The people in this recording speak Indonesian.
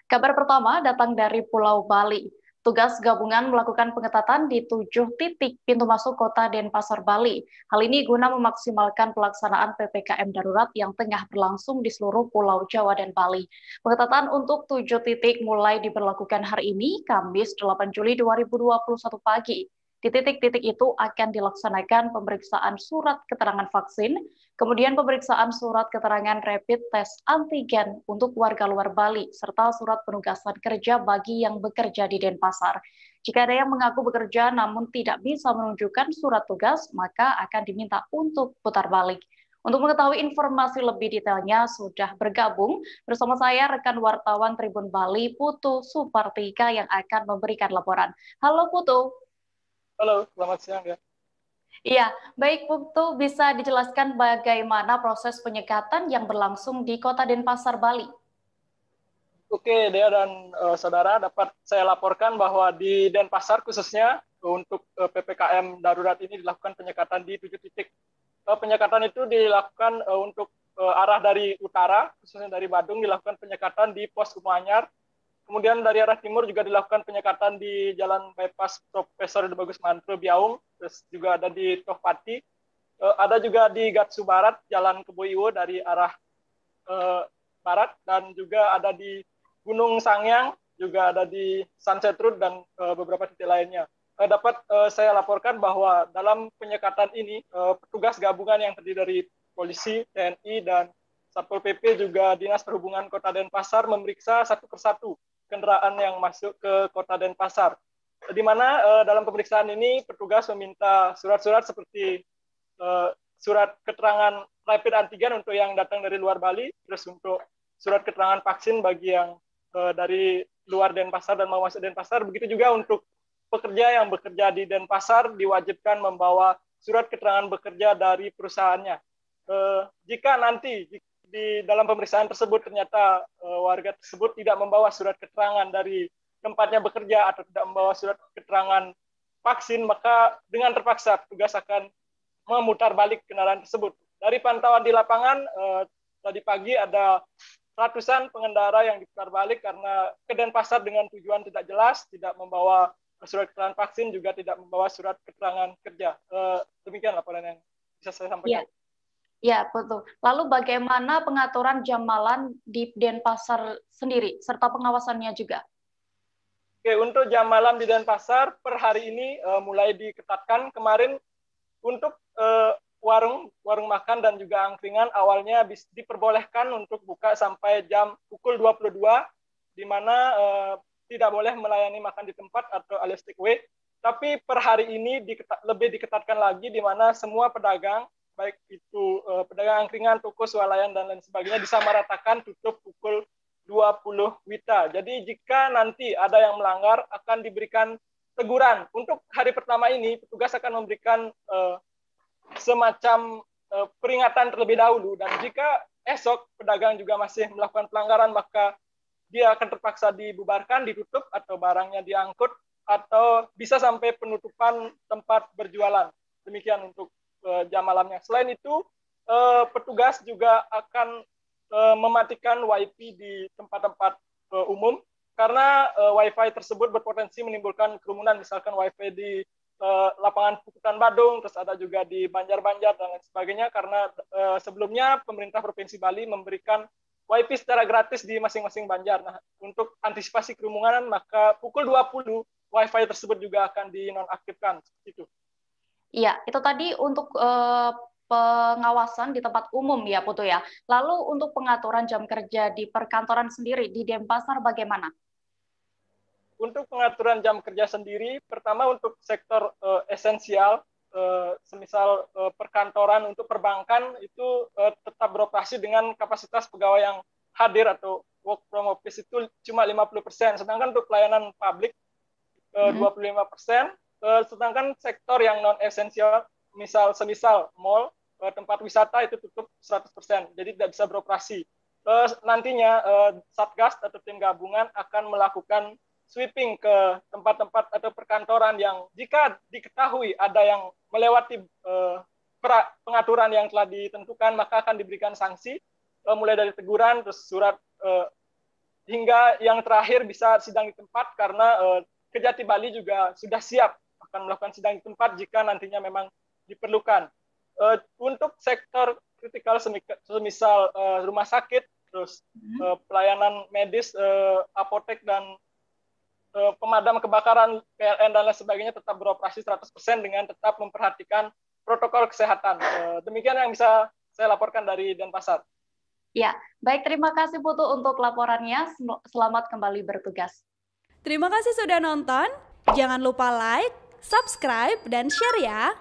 Kabar pertama datang dari Pulau Bali. Tugas gabungan melakukan pengetatan di 7 titik pintu masuk kota Denpasar, Bali. Hal ini guna memaksimalkan pelaksanaan PPKM darurat yang tengah berlangsung di seluruh Pulau Jawa dan Bali. Pengetatan untuk 7 titik mulai diberlakukan hari ini, Kamis 8 Juli 2021 pagi. Di titik-titik itu akan dilaksanakan pemeriksaan surat keterangan vaksin, kemudian pemeriksaan surat keterangan rapid test antigen untuk warga luar Bali, serta surat penugasan kerja bagi yang bekerja di Denpasar. Jika ada yang mengaku bekerja namun tidak bisa menunjukkan surat tugas, maka akan diminta untuk putar balik. Untuk mengetahui informasi lebih detailnya, sudah bergabung bersama saya rekan wartawan Tribun Bali, Putu Supartika yang akan memberikan laporan. Halo Putu. Halo, selamat siang ya. Iya, baik Putu, bisa dijelaskan bagaimana proses penyekatan yang berlangsung di Kota Denpasar, Bali? Oke, Dea dan saudara, dapat saya laporkan bahwa di Denpasar khususnya untuk PPKM darurat ini dilakukan penyekatan di 7 titik. Penyekatan itu dilakukan untuk arah dari utara, khususnya dari Badung, dilakukan penyekatan di Pos Umuanyar. Kemudian dari arah timur juga dilakukan penyekatan di Jalan Bypass Profesor Bagus Mantro Biaung, terus juga ada di Tohpati, ada juga di Gatsu Barat, Jalan Keboiwo dari arah barat, dan juga ada di Gunung Sangyang, juga ada di Sunset Road dan beberapa titik lainnya. Dapat saya laporkan bahwa dalam penyekatan ini petugas gabungan yang terdiri dari polisi, TNI, dan Satpol PP juga Dinas Perhubungan Kota Denpasar memeriksa satu persatu kendaraan yang masuk ke Kota Denpasar. Di mana dalam pemeriksaan ini petugas meminta surat-surat seperti surat keterangan rapid antigen untuk yang datang dari luar Bali, terus untuk surat keterangan vaksin bagi yang dari luar Denpasar dan mau masuk Denpasar. Begitu juga untuk pekerja yang bekerja di Denpasar diwajibkan membawa surat keterangan bekerja dari perusahaannya. Jika nanti di dalam pemeriksaan tersebut ternyata warga tersebut tidak membawa surat keterangan dari tempatnya bekerja atau tidak membawa surat keterangan vaksin, maka dengan terpaksa petugas akan memutar balik kendaraan tersebut. Dari pantauan di lapangan, tadi pagi ada ratusan pengendara yang diputar balik karena ke Denpasar dengan tujuan tidak jelas, tidak membawa surat keterangan vaksin, juga tidak membawa surat keterangan kerja. Demikian laporan yang bisa saya sampaikan. Ya, betul. Lalu bagaimana pengaturan jam malam di Denpasar sendiri, serta pengawasannya juga? Oke, untuk jam malam di Denpasar per hari ini mulai diketatkan. Kemarin untuk warung makan dan juga angkringan awalnya diperbolehkan untuk buka sampai jam pukul 22, di mana tidak boleh melayani makan di tempat atau alias take away. Tapi per hari ini lebih diketatkan lagi, di mana semua pedagang, baik itu pedagang angkringan, toko swalayan, dan lain sebagainya, disamaratakan tutup pukul 20 WITA. Jadi jika nanti ada yang melanggar, akan diberikan teguran. Untuk hari pertama ini, petugas akan memberikan semacam peringatan terlebih dahulu, dan jika esok pedagang juga masih melakukan pelanggaran, maka dia akan terpaksa dibubarkan, ditutup, atau barangnya diangkut, atau bisa sampai penutupan tempat berjualan. Demikian untuk jam malamnya. Selain itu, petugas juga akan mematikan WiFi di tempat-tempat umum, karena WiFi tersebut berpotensi menimbulkan kerumunan, misalkan WiFi di lapangan Pukutan Badung, terus ada juga di Banjar-Banjar dan lain sebagainya, karena sebelumnya pemerintah Provinsi Bali memberikan WiFi secara gratis di masing-masing Banjar. Nah, untuk antisipasi kerumunan, maka pukul 20 WiFi tersebut juga akan dinonaktifkan. Itu. Iya, itu tadi untuk pengawasan di tempat umum ya, Putu ya. Lalu untuk pengaturan jam kerja di perkantoran sendiri di Denpasar bagaimana? Untuk pengaturan jam kerja sendiri, pertama untuk sektor esensial, semisal perkantoran, untuk perbankan itu tetap beroperasi dengan kapasitas pegawai yang hadir atau work from office itu cuma 50%, sedangkan untuk pelayanan publik 25%, sedangkan sektor yang non esensial, semisal mall, tempat wisata itu tutup 100%, jadi tidak bisa beroperasi. Nantinya Satgas atau tim gabungan akan melakukan sweeping ke tempat-tempat atau perkantoran yang jika diketahui ada yang melewati pengaturan yang telah ditentukan, maka akan diberikan sanksi, mulai dari teguran, terus surat hingga yang terakhir bisa sidang di tempat, karena Kejati Bali juga sudah siap akan melakukan sidang di tempat jika nantinya memang diperlukan. Untuk sektor kritikal semisal rumah sakit, terus pelayanan medis, apotek, dan pemadam kebakaran, PLN, dan lain sebagainya tetap beroperasi 100% dengan tetap memperhatikan protokol kesehatan. Demikian yang bisa saya laporkan dari Denpasar. Ya, baik, terima kasih Putu untuk laporannya. Selamat kembali bertugas. Terima kasih sudah nonton. Jangan lupa like, subscribe, dan share ya.